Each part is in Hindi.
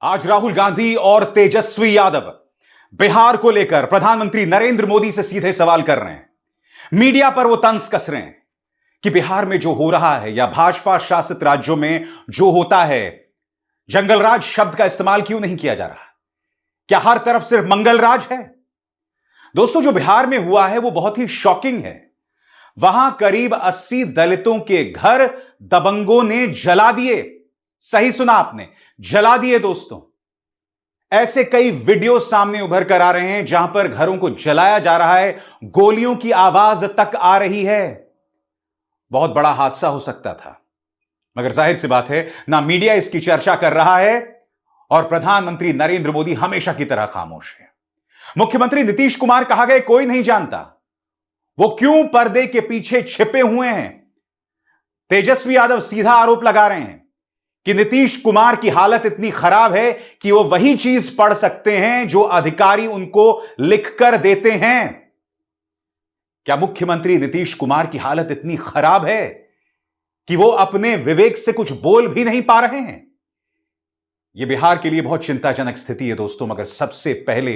आज राहुल गांधी और तेजस्वी यादव बिहार को लेकर प्रधानमंत्री नरेंद्र मोदी से सीधे सवाल कर रहे हैं। मीडिया पर वो तंज कस रहे हैं कि बिहार में जो हो रहा है या भाजपा शासित राज्यों में जो होता है, जंगलराज शब्द का इस्तेमाल क्यों नहीं किया जा रहा? क्या हर तरफ सिर्फ मंगलराज है? दोस्तों, जो बिहार में हुआ है वो बहुत ही शॉकिंग है। वहां करीब 80 दलितों के घर दबंगों ने जला दिए। सही सुना आपने, जला दिए। दोस्तों, ऐसे कई वीडियो सामने उभर कर आ रहे हैं जहां पर घरों को जलाया जा रहा है, गोलियों की आवाज तक आ रही है। बहुत बड़ा हादसा हो सकता था, मगर जाहिर सी बात है ना मीडिया इसकी चर्चा कर रहा है और प्रधानमंत्री नरेंद्र मोदी हमेशा की तरह खामोश है। मुख्यमंत्री नीतीश कुमार कहा गए कोई नहीं जानता, वो क्यों पर्दे के पीछे छिपे हुए हैं। तेजस्वी यादव सीधा आरोप लगा रहे हैं कि नीतीश कुमार की हालत इतनी खराब है कि वो वही चीज पढ़ सकते हैं जो अधिकारी उनको लिखकर देते हैं। क्या मुख्यमंत्री नीतीश कुमार की हालत इतनी खराब है कि वो अपने विवेक से कुछ बोल भी नहीं पा रहे हैं? यह बिहार के लिए बहुत चिंताजनक स्थिति है दोस्तों। मगर सबसे पहले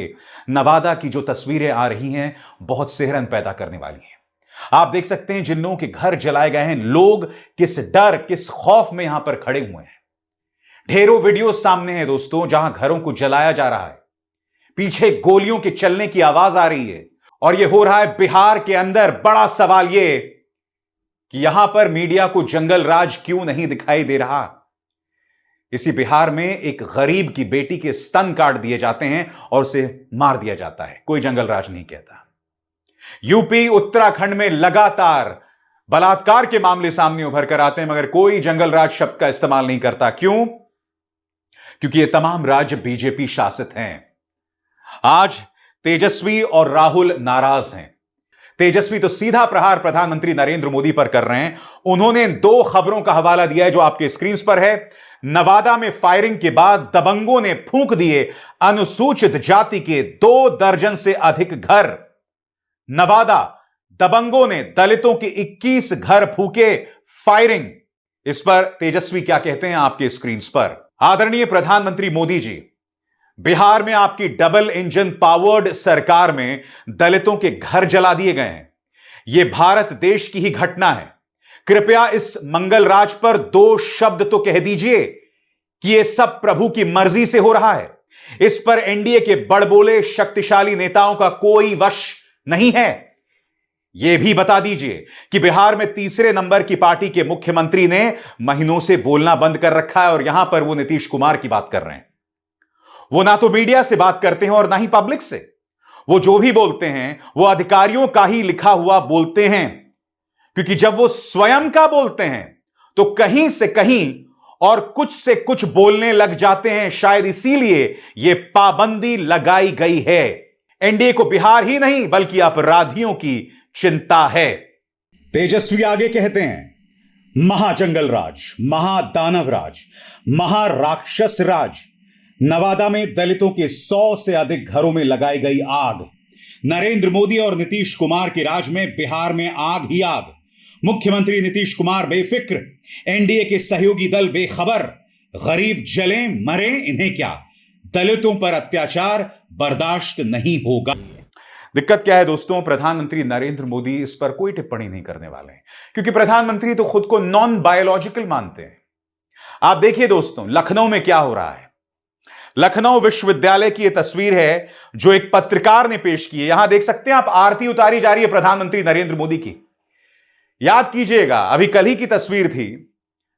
नवादा की जो तस्वीरें आ रही हैं बहुत सिहरन पैदा करने वाली हैं। आप देख सकते हैं जिन लोगों के घर जलाए गए हैं, लोग किस डर किस खौफ में यहां पर खड़े हुए हैं। ढेरों वीडियो सामने हैं दोस्तों जहां घरों को जलाया जा रहा है, पीछे गोलियों के चलने की आवाज आ रही है और यह हो रहा है बिहार के अंदर। बड़ा सवाल यह कि यहां पर मीडिया को जंगल राज क्यों नहीं दिखाई दे रहा। इसी बिहार में एक गरीब की बेटी के स्तन काट दिए जाते हैं और उसे मार दिया जाता है, कोई जंगल राज नहीं कहता। यूपी उत्तराखंड में लगातार बलात्कार के मामले सामने उभर कर आते हैं, मगर कोई जंगल राज शब्द का इस्तेमाल नहीं करता। क्यों? क्योंकि ये तमाम राज्य बीजेपी शासित हैं। आज तेजस्वी और राहुल नाराज हैं। तेजस्वी तो सीधा प्रहार प्रधानमंत्री नरेंद्र मोदी पर कर रहे हैं। उन्होंने दो खबरों का हवाला दिया है जो आपके स्क्रीन पर है। नवादा में फायरिंग के बाद दबंगों ने फूंक दिए अनुसूचित जाति के 2 दर्जन से अधिक घर। नवादा, दबंगों ने दलितों के 21 घर फूके, फायरिंग। इस पर तेजस्वी क्या कहते हैं आपके स्क्रीन पर। आदरणीय प्रधानमंत्री मोदी जी, बिहार में आपकी डबल इंजन पावर्ड सरकार में दलितों के घर जला दिए गए हैं। यह भारत देश की ही घटना है। कृपया इस मंगलराज पर 2 शब्द तो कह दीजिए कि यह सब प्रभु की मर्जी से हो रहा है। इस पर एनडीए के बड़बोले शक्तिशाली नेताओं का कोई वश नहीं है। यह भी बता दीजिए कि बिहार में तीसरे नंबर की पार्टी के मुख्यमंत्री ने महीनों से बोलना बंद कर रखा है और यहां पर वो नीतीश कुमार की बात कर रहे हैं। वो ना तो मीडिया से बात करते हैं और ना ही पब्लिक से। वो जो भी बोलते हैं वो अधिकारियों का ही लिखा हुआ बोलते हैं, क्योंकि जब वो स्वयं का बोलते हैं तो कहीं से कहीं और कुछ से कुछ बोलने लग जाते हैं। शायद इसीलिए यह पाबंदी लगाई गई है। एनडीए को बिहार ही नहीं बल्कि अपराधियों की चिंता है। तेजस्वी आगे कहते हैं, महाजंगल राज, महादानव राज, महाराक्षस राज। नवादा में दलितों के 100 से अधिक घरों में लगाई गई आग। नरेंद्र मोदी और नीतीश कुमार के राज में बिहार में आग ही आग। मुख्यमंत्री नीतीश कुमार बेफिक्र, एनडीए के सहयोगी दल बेखबर। गरीब जले मरे, इन्हें क्या। दलितों पर अत्याचार बर्दाश्त नहीं होगा। दिक्कत क्या है दोस्तों, प्रधानमंत्री नरेंद्र मोदी इस पर कोई टिप्पणी नहीं करने वाले हैं, क्योंकि प्रधानमंत्री तो खुद को नॉन बायोलॉजिकल मानते हैं। आप देखिए दोस्तों, लखनऊ में क्या हो रहा है। लखनऊ विश्वविद्यालय की यह तस्वीर है जो एक पत्रकार ने पेश की है। यहां देख सकते हैं आप, आरती उतारी जा रही है प्रधानमंत्री नरेंद्र मोदी की। याद कीजिएगा, अभी कल ही की तस्वीर थी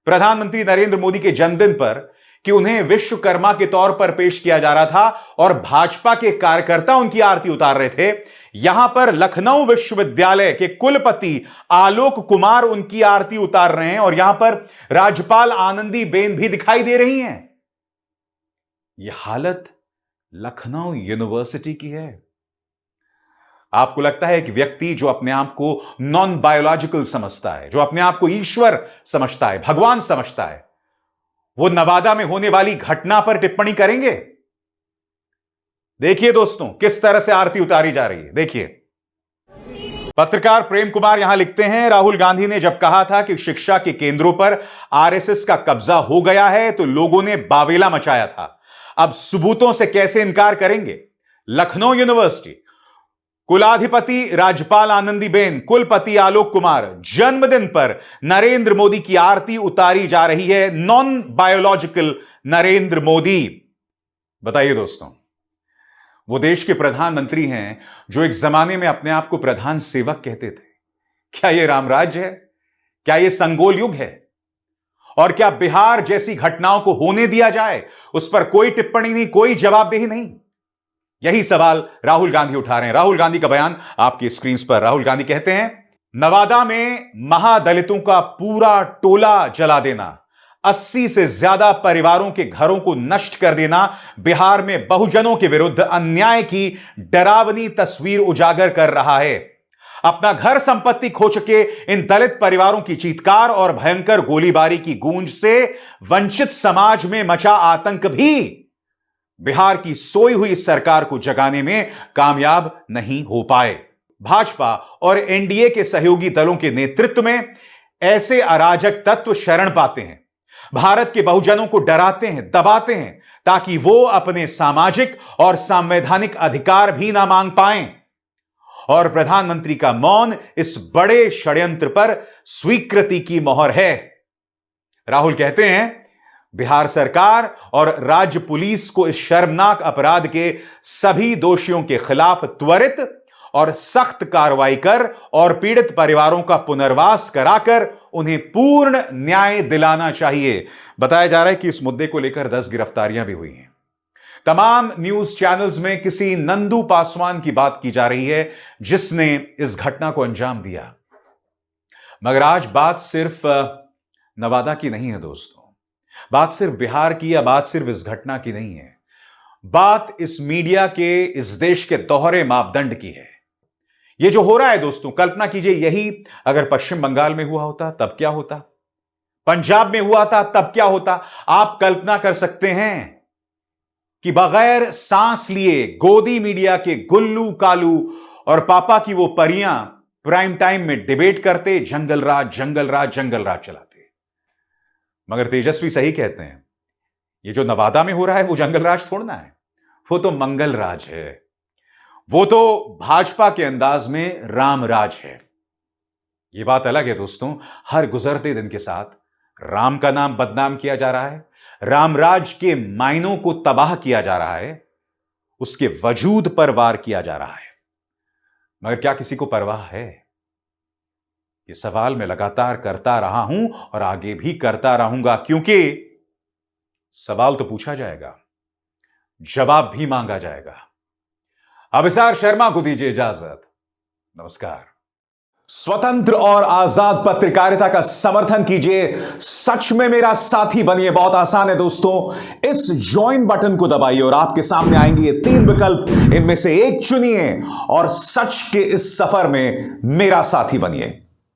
प्रधानमंत्री नरेंद्र मोदी के जन्मदिन पर कि उन्हें विश्वकर्मा के तौर पर पेश किया जा रहा था और भाजपा के कार्यकर्ता उनकी आरती उतार रहे थे। यहां पर लखनऊ विश्वविद्यालय के कुलपति आलोक कुमार उनकी आरती उतार रहे हैं और यहां पर राज्यपाल आनंदीबेन भी दिखाई दे रही हैं। यह हालत लखनऊ यूनिवर्सिटी की है। आपको लगता है कि व्यक्ति जो अपने आप को नॉन बायोलॉजिकल समझता है, जो अपने आप को ईश्वर समझता है, भगवान समझता है, वो नवादा में होने वाली घटना पर टिप्पणी करेंगे? देखिए दोस्तों किस तरह से आरती उतारी जा रही है। देखिए, पत्रकार प्रेम कुमार यहां लिखते हैं, राहुल गांधी ने जब कहा था कि शिक्षा के केंद्रों पर आरएसएस का कब्जा हो गया है तो लोगों ने बावेला मचाया था। अब सबूतों से कैसे इनकार करेंगे? लखनऊ यूनिवर्सिटी, कुलाधिपति राज्यपाल आनंदीबेन, कुलपति आलोक कुमार, जन्मदिन पर नरेंद्र मोदी की आरती उतारी जा रही है। Non biological Narendra Modi. बताइए दोस्तों, वो देश के प्रधानमंत्री हैं जो एक जमाने में अपने आप को प्रधान सेवक कहते थे। क्या यह रामराज्य है? क्या यह संगोल युग है? और क्या बिहार जैसी घटनाओं को होने दिया जाए? उस पर कोई टिप्पणी नहीं, कोई जवाबदेही नहीं। यही सवाल राहुल गांधी उठा रहे हैं। राहुल गांधी का बयान आपकी स्क्रीन पर। राहुल गांधी कहते हैं, नवादा में महादलितों का पूरा टोला जला देना, 80 से ज्यादा परिवारों के घरों को नष्ट कर देना बिहार में बहुजनों के विरुद्ध अन्याय की डरावनी तस्वीर उजागर कर रहा है। अपना घर संपत्ति खो चुके इन दलित परिवारों की चीत्कार और भयंकर गोलीबारी की गूंज से वंचित समाज में मचा आतंक भी बिहार की सोई हुई सरकार को जगाने में कामयाब नहीं हो पाए। भाजपा और एनडीए के सहयोगी दलों के नेतृत्व में ऐसे अराजक तत्व शरण पाते हैं, भारत के बहुजनों को डराते हैं, दबाते हैं, ताकि वो अपने सामाजिक और संवैधानिक अधिकार भी ना मांग पाएं। और प्रधानमंत्री का मौन इस बड़े षड्यंत्र पर स्वीकृति की मोहर है। राहुल कहते हैं, बिहार सरकार और राज्य पुलिस को इस शर्मनाक अपराध के सभी दोषियों के खिलाफ त्वरित और सख्त कार्रवाई कर और पीड़ित परिवारों का पुनर्वास कराकर उन्हें पूर्ण न्याय दिलाना चाहिए। बताया जा रहा है कि इस मुद्दे को लेकर 10 गिरफ्तारियां भी हुई हैं। तमाम न्यूज चैनल्स में किसी नंदू पासवान की बात की जा रही है जिसने इस घटना को अंजाम दिया। मगर आज बात सिर्फ नवादा की नहीं है दोस्तों, बात सिर्फ बिहार की या बात सिर्फ इस घटना की नहीं है। बात इस मीडिया के, इस देश के दोहरे मापदंड की है। यह जो हो रहा है दोस्तों, कल्पना कीजिए यही अगर पश्चिम बंगाल में हुआ होता तब क्या होता, पंजाब में हुआ था तब क्या होता। आप कल्पना कर सकते हैं कि बगैर सांस लिए गोदी मीडिया के गुल्लू कालू और पापा की वो परियां प्राइम टाइम में डिबेट करते, जंगल राज जंगल राज जंगल राज चलाते। मगर तेजस्वी सही कहते हैं, ये जो नवादा में हो रहा है वो जंगल राज थोड़ना है, वो तो मंगल राज है। वो तो भाजपा के अंदाज में राम राज है। ये बात अलग है दोस्तों, हर गुजरते दिन के साथ राम का नाम बदनाम किया जा रहा है, रामराज के मायनों को तबाह किया जा रहा है, उसके वजूद पर वार किया जा रहा है। मगर क्या किसी को परवाह है? ये सवाल मैं लगातार करता रहा हूं और आगे भी करता रहूंगा, क्योंकि सवाल तो पूछा जाएगा, जवाब भी मांगा जाएगा। अभिसार शर्मा को दीजिए इजाजत। नमस्कार। स्वतंत्र और आजाद पत्रकारिता का समर्थन कीजिए, सच में मेरा साथी बनिए। बहुत आसान है दोस्तों, इस ज्वाइन बटन को दबाइए और आपके सामने आएंगे ये 3 विकल्प, इनमें से एक चुनिए और सच के इस सफर में मेरा साथी बनिए।